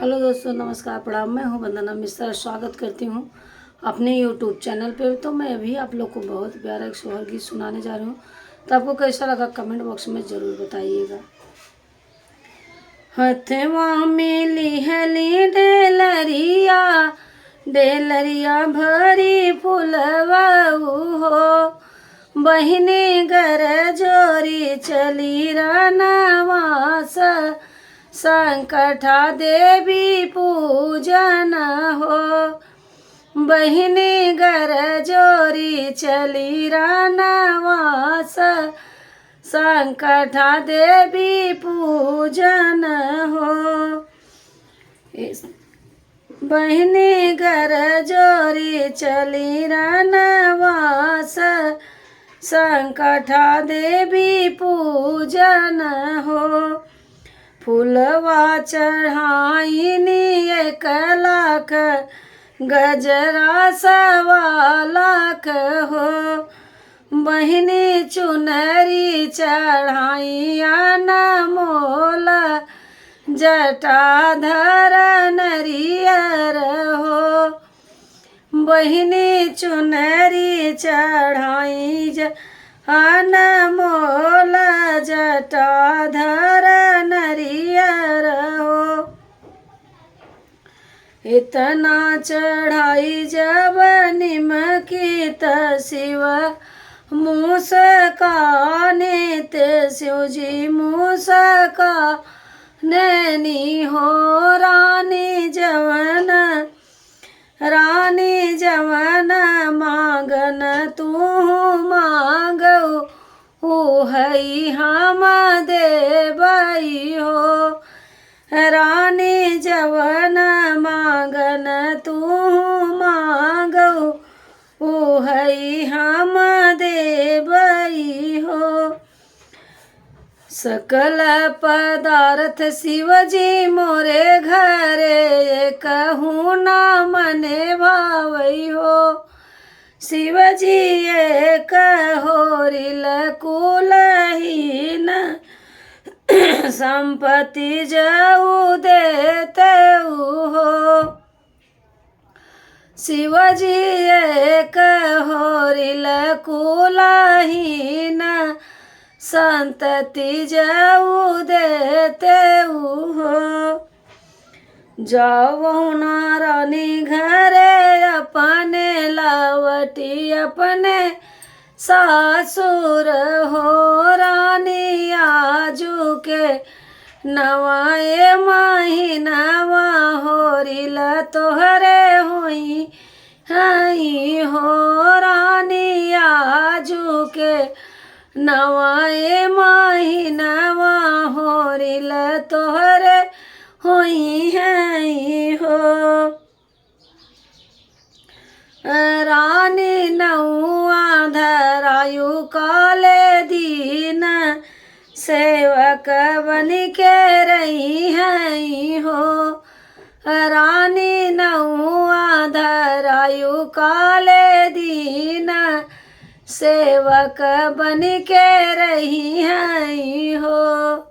Hello दोस्तों, नमस्कार, प्रणाम। मैं हूं वंदना मिश्रा। स्वागत करती हूं अपने यूट्यूब चैनल पे। तो मैं अभी आप लोग को बहुत प्यारा एक सोहर गीत सुनाने जा रही हूं। तो आपको कैसा लगा कमेंट बॉक्स में ज़रूर बताइएगा। हथवा मिली हली डेलरिया, डेलरिया भरी फुलवा हो, बहिनी घर जोरी चली रनवास, संकटा देवी पूजन हो, बहिनी घर जोरी चली रनवास, संकटा देवी पूजन हो। बहिनी घर जोरी चली रनवास, संकटा देवी पूजन हो। फूलवा चढ़ाईनी 1 लाख, गजरा 1.25 लाख हो, बहिनी चुनरी चढ़ाई अनमोल, जटाधर नरियर हो, बहिनी चुनरी चढ़ाई अनमोल, जटाधर नरियर हो। इतना चढ़ाई जब निमकित शिव मुस्काने, ते शिवजी मुस्काने हो। रानी जवन मांगन तू मांगो, हई हम देवई हो। रानी जवन मांगन तू मांगो, हई हम देवई हो। सकल पदार्थ शिवजी मोरे घरे, कहूँ ना मने भावई हो। शिवजी एक होरिल कुलहीन, संपत्ति जाऊ देते हो। शिवजी एक होरिल कुलहीन, संतति जाऊ देते हो। जाओ ना रानी घरे अपने लावटी, अपने सासुर हो। रानी आजू के नवाए महीनावा, होरिल तोहरे होई हई हो। रानी आजू के नवाए महीनावा, होरिल तोहरे होई हई हो। रानी नौआ धरायु काले दीन, सेवक बन के रही हई हो। रानी नौआ धरायु काले दीन, सेवक बन के रही हई हो।